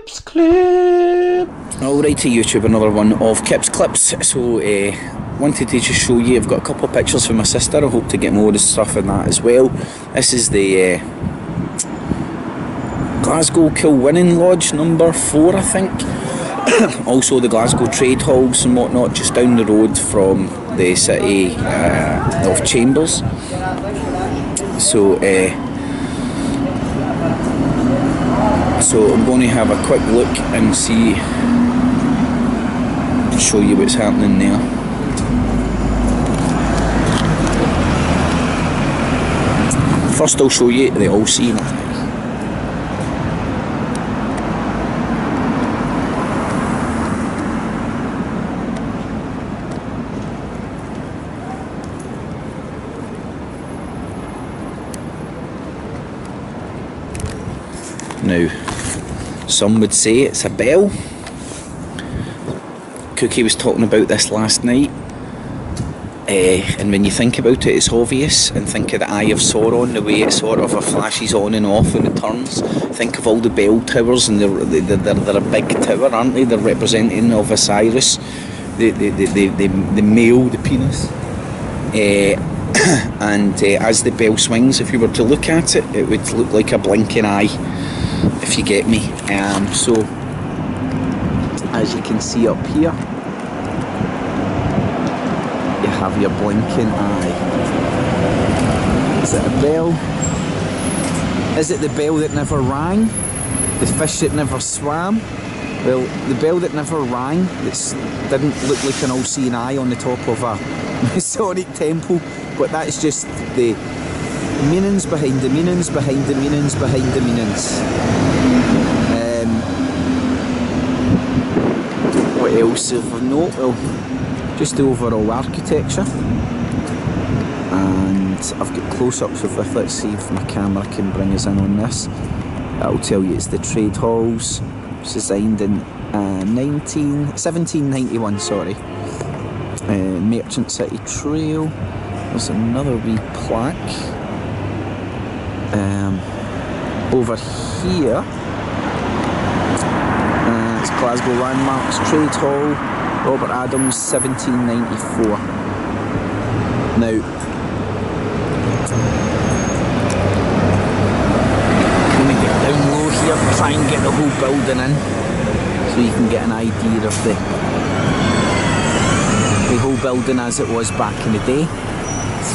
Kips clip. Alright to YouTube, another one of Kips clips. So wanted to just show you, I've got a couple of pictures for my sister. I hope to get more of the stuff in that as well. This is the Glasgow Kilwinning Lodge number 4, I think. Also the Glasgow Trade Halls and whatnot, just down the road from the city of Chambers. So I'm going to have a quick look and show you what's happening there. First I'll show you the all-seeing. Now, some would say it's a bell. Cookie was talking about this last night, and when you think about it, it's obvious. And think of the Eye of Sauron, the way it sort of flashes on and off when it turns. Think of all the bell towers, and they're a big tower, aren't they? They're representing of Osiris, the male, the penis. And as the bell swings, if you were to look at it, it would look like a blinking eye, if you get me. So as you can see up here, you have your blinking eye. Is it a bell? Is it the bell that never rang? The fish that never swam? Well, the bell that never rang, that didn't look like an all-seeing eye on the top of a Masonic temple, but that's just the meanings behind the meanings behind the meanings behind the meanings. What else of note? Well, just the overall architecture, and I've got close-ups of this. Let's see if my camera can bring us in on this. That'll tell you it's the Trade Halls. It's designed in 1791, sorry. Merchant City Trail. There's another wee plaque. Over here, it's Glasgow Landmarks, Trade Hall, Robert Adams, 1794. Now, let me get down low here, try and get the whole building in, so you can get an idea of the whole building as it was back in the day.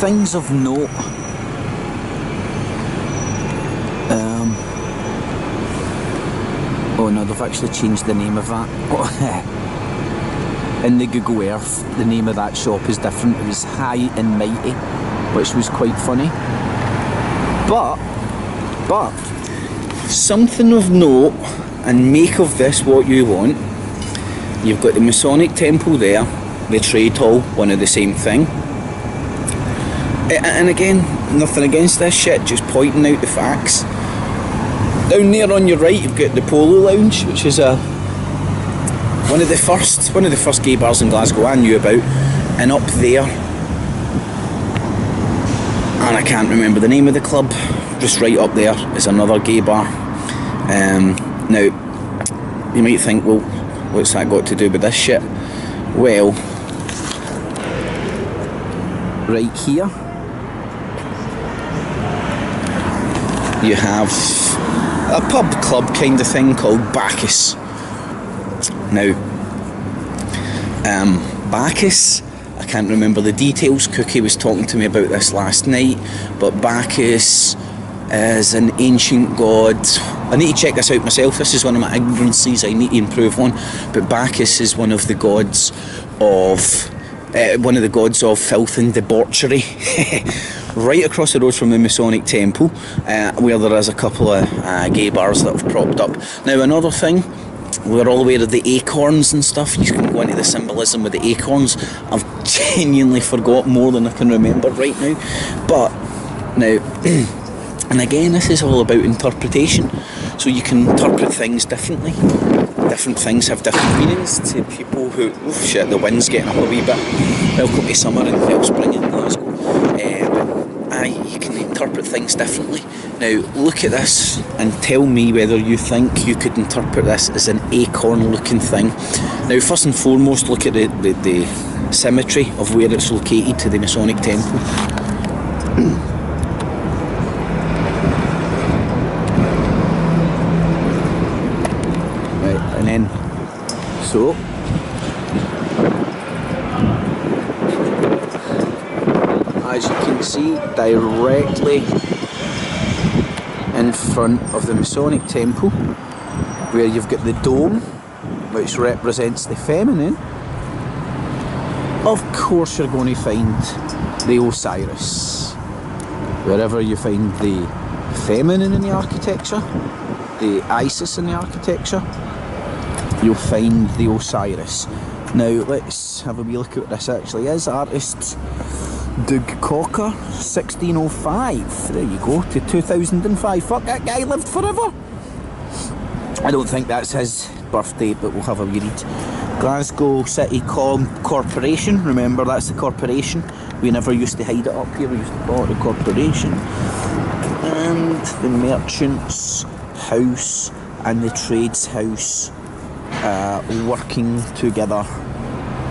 Things of note. Oh no, they've actually changed the name of that. In the Google Earth, the name of that shop is different. It was High and Mighty, which was quite funny. But something of note, and make of this what you want. You've got the Masonic temple there, the Trade Hall, one of the same thing. And again, nothing against this shit, just pointing out the facts. Down there on your right, you've got the Polo Lounge, which is one of the first gay bars in Glasgow I knew about. And up there, and I can't remember the name of the club, just right up there is another gay bar. Now, you might think, well, what's that got to do with this shit? Well, right here, you have a pub club kind of thing called Bacchus. Now, Bacchus, I can't remember the details. Cookie was talking to me about this last night, but Bacchus is an ancient god. I need to check this out myself. This is one of my ignorances I need to improve on. But Bacchus is one of the gods of filth and debauchery. Right across the road from the Masonic temple, where there is a couple of gay bars that have propped up. Now, another thing, we're all aware of the acorns and stuff. You can go into the symbolism with the acorns. I've genuinely forgot more than I can remember right now. But now, and again, this is all about interpretation. So you can interpret things differently. Different things have different meanings to people who... Oh shit, the wind's getting up a wee bit. Welcome to summer in Spring in Glasgow. you can interpret things differently. Now look at this and tell me whether you think you could interpret this as an acorn looking thing. Now first and foremost, look at the symmetry of where it's located to the Masonic temple. Right, and then so as you can see, directly in front of the Masonic temple, where you've got the dome, which represents the feminine, of course you're going to find the Osiris. Wherever you find the feminine in the architecture, the Isis in the architecture, you'll find the Osiris. Now let's have a wee look at what this actually is. Artist Doug Cocker, 1605. There you go, to 2005. Fuck, that guy lived forever. I don't think that's his birthday, but we'll have a wee read. Glasgow City Corporation. Remember, that's the corporation. We never used to hide it up here. We used to call it the corporation. And the Merchants House and the Trades House working together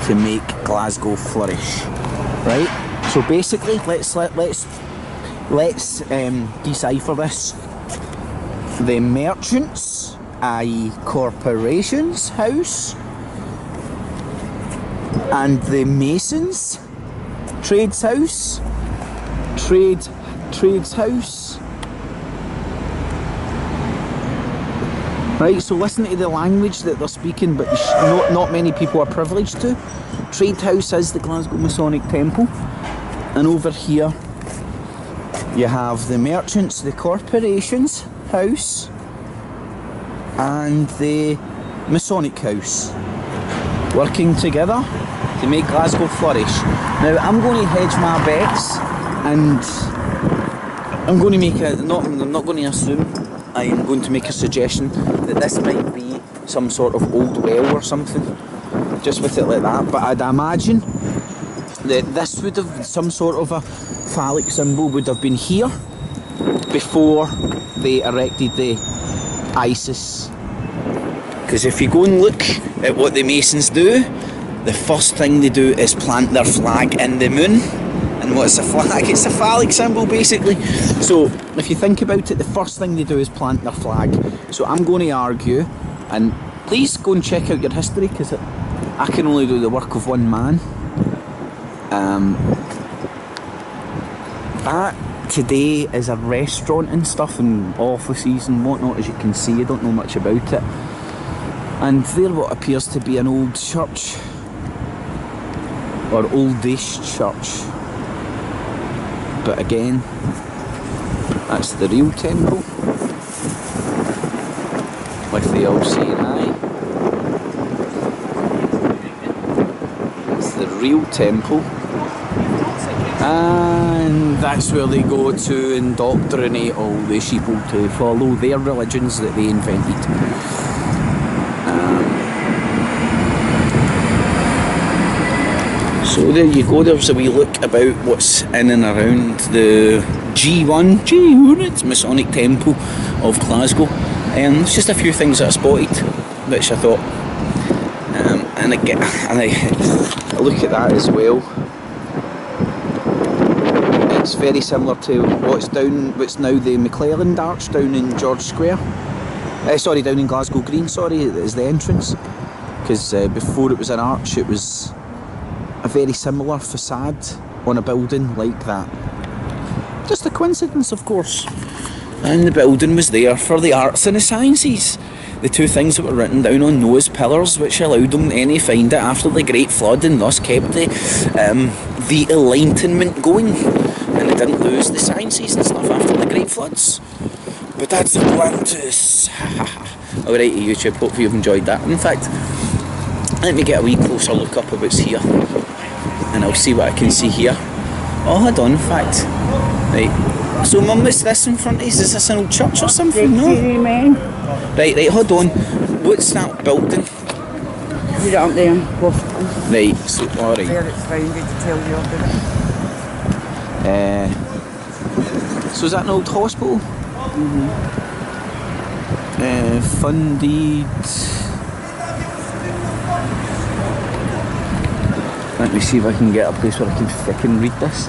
to make Glasgow flourish. Right. So basically, let's decipher this. The Merchants, i.e. Corporations House, and the Masons, Trades House, Trades House. Right. So listen to the language that they're speaking, but not many people are privileged to. Trade House is the Glasgow Masonic Temple. And over here you have the Merchants, the Corporations House, and the Masonic House working together to make Glasgow flourish. Now I'm going to hedge my bets, and I'm going to make I'm not going to assume, I am going to make a suggestion that this might be some sort of old well or something, just with it like that. But I'd imagine that this would have, some sort of a phallic symbol would have been here before they erected the Isis. Because if you go and look at what the Masons do, the first thing they do is plant their flag in the moon. And what's a flag? It's a phallic symbol basically. So if you think about it, the first thing they do is plant their flag. So I'm going to argue, and please go and check out your history, because I can only do the work of one man. That today is a restaurant and stuff, and offices and whatnot, as you can see. I don't know much about it. And there what appears to be an old church, or oldish church. But again, that's the real temple, with the all seeing eye. It's the real temple. And that's where they go to indoctrinate all the sheeple to follow their religions that they invented. So there you go, there's a wee look about what's in and around the G1 Masonic Temple of Glasgow. There's just a few things that I spotted, which I thought, and I look at that as well. It's very similar to what's now the McClelland Arch down in George Square. Sorry, down in Glasgow Green, sorry, is the entrance. Because before it was an arch, it was a very similar facade on a building like that. Just a coincidence, of course. And the building was there for the arts and the sciences. The two things that were written down on Noah's pillars, which allowed them to find it after the Great Flood, and thus kept the Enlightenment going. And they didn't lose the sciences and stuff after the Great Floods. But that's Atlantis. Alright, YouTube, hopefully you've enjoyed that. In fact, let me get a wee closer look up at what's here, and I'll see what I can see here. Oh, hold on, in fact. Right. So, Mum, what's this in front of us? Is this an old church or something? No? Right, hold on. What's that building? You're up there. Right, so, alright. There it's founded to tell you about it. So is that an old hospital? Funded. Let me see if I can get a place where I can frickin' read this.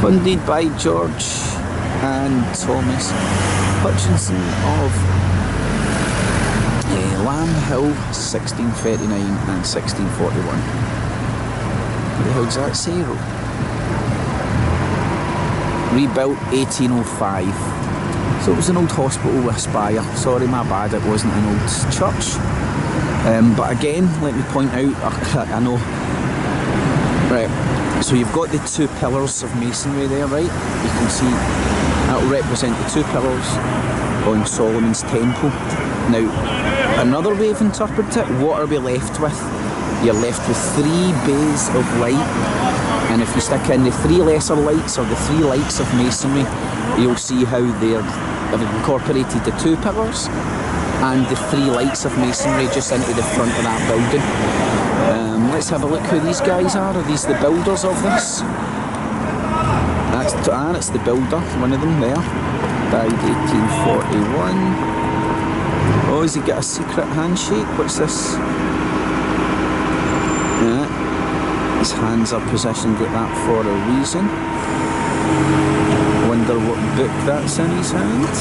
Funded by George and Thomas Hutchinson of Lamb Hill, 1639 and 1641. What the hell does that say? Rebuilt 1805. So it was an old hospital with a spire. Sorry, my bad, it wasn't an old church. But again, let me point out, I know, right, so you've got the two pillars of masonry there, right? You can see that will represent the two pillars on Solomon's temple. Now, another way of interpreting it, what are we left with? You're left with 3 bays of light, and if you stick in the 3 lesser lights or the 3 lights of masonry, you'll see how they've incorporated the 2 pillars and the 3 lights of masonry just into the front of that building. Let's have a look who these guys are. Are these the builders of this? It's the builder, one of them there. Died 1841. Oh, has he got a secret handshake? What's this? Yeah. His hands are positioned like that for a reason. Wonder what book that's in his hand.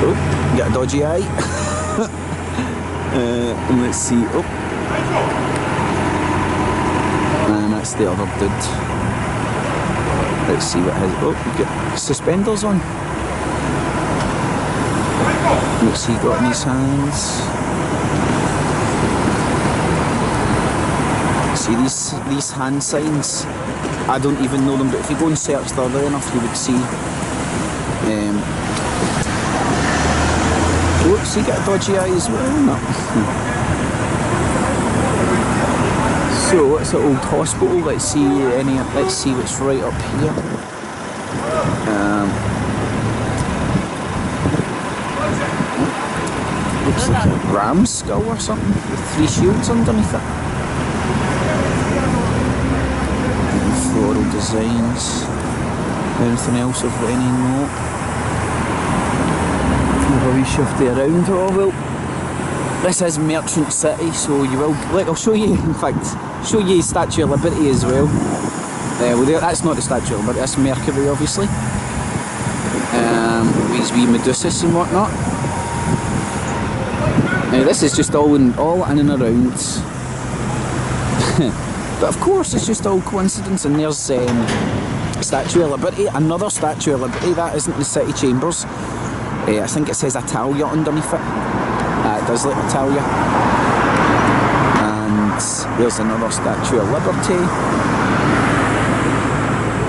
Oh, got a dodgy eye. Let's see. Oh. And that's the other dude. Let's see what his. Oh, got suspenders on. What's he got in his hands? See these hand signs? I don't even know them, but if you go and search thoroughly enough, you would see. Whoops, he got a dodgy eye as well. No. So what's the old hospital? Let's see what's right up here. Looks like a ram's skull or something with 3 shields underneath it. And floral designs. Anything else of any note? Have a wee shifty around. Oh well. This is Merchant City, so you will. Like, I'll show you. In fact, show you Statue of Liberty as well. Well, that's not the Statue of Liberty. That's Mercury, obviously. These wee Medusas and whatnot. Now this is just all in and around. But of course, it's just all coincidence. And there's Statue of Liberty, another Statue of Liberty. That isn't the City Chambers. I think it says Italia underneath it. It does look Italia. And there's another Statue of Liberty.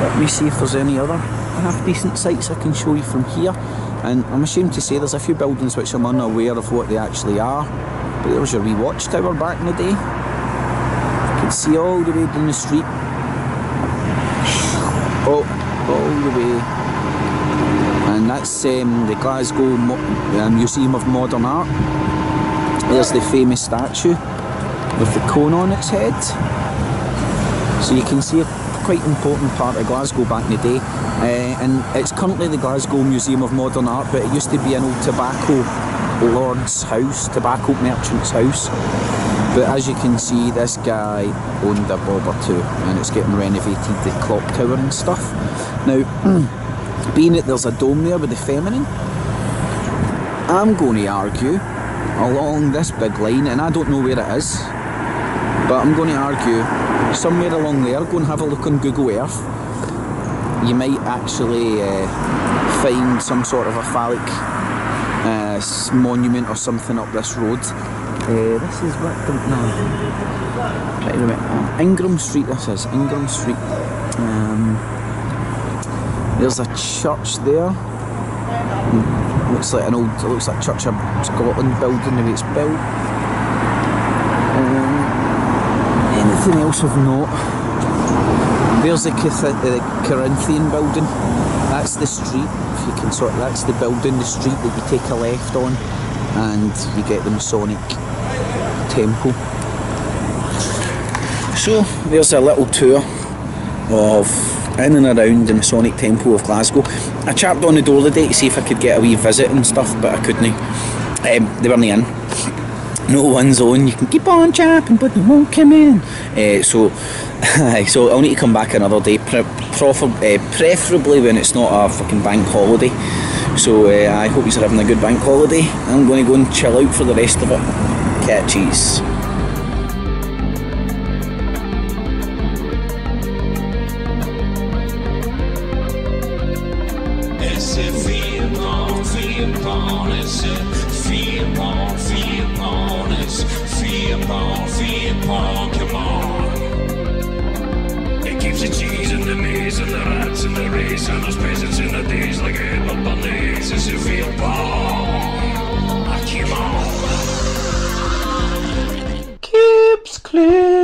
Let me see if there's any other half decent sites I can show you from here. And I'm ashamed to say there's a few buildings which I'm unaware of what they actually are. But there was your wee watchtower back in the day. You can see all the way down the street. Oh, all the way. And that's the Glasgow Museum of Modern Art. There's the famous statue with the cone on its head. So you can see a quite important part of Glasgow back in the day. And it's currently the Glasgow Museum of Modern Art, but it used to be an old tobacco lord's house, tobacco merchant's house. But as you can see, this guy owned a bob or two, and it's getting renovated, the clock tower and stuff. Now, being that there's a dome there with the feminine, I'm going to argue along this big line, and I don't know where it is, but I'm going to argue somewhere along there. Go and have a look on Google Earth. You might actually find some sort of a phallic monument or something up this road. This is what, no, right, Ingram Street. This is Ingram Street. There's a church there. Looks like an old, it looks like Church of Scotland building the way it's built. Anything else of note? There's the Corinthian building. That's the street. If you can sort, that's the building, the street that you take a left on, and you get the Masonic temple. So there's a little tour of in and around the Masonic Temple of Glasgow. I chapped on the door today to see if I could get a wee visit and stuff, but I couldn't. They weren't in. No one's on. You can keep on chapping, but they won't come in. So I'll need to come back another day, preferably when it's not a fucking bank holiday. So I hope you're having a good bank holiday. I'm going to go and chill out for the rest of it. Catchies. It's a F.E.A.R, it's a F.E.A.R, it's F.E.A.R, come on. It keeps the cheese and the maize and the rats and the race and those peasants in the days like a head up on the ace. It's a F.E.A.R, come on. Keeps clear.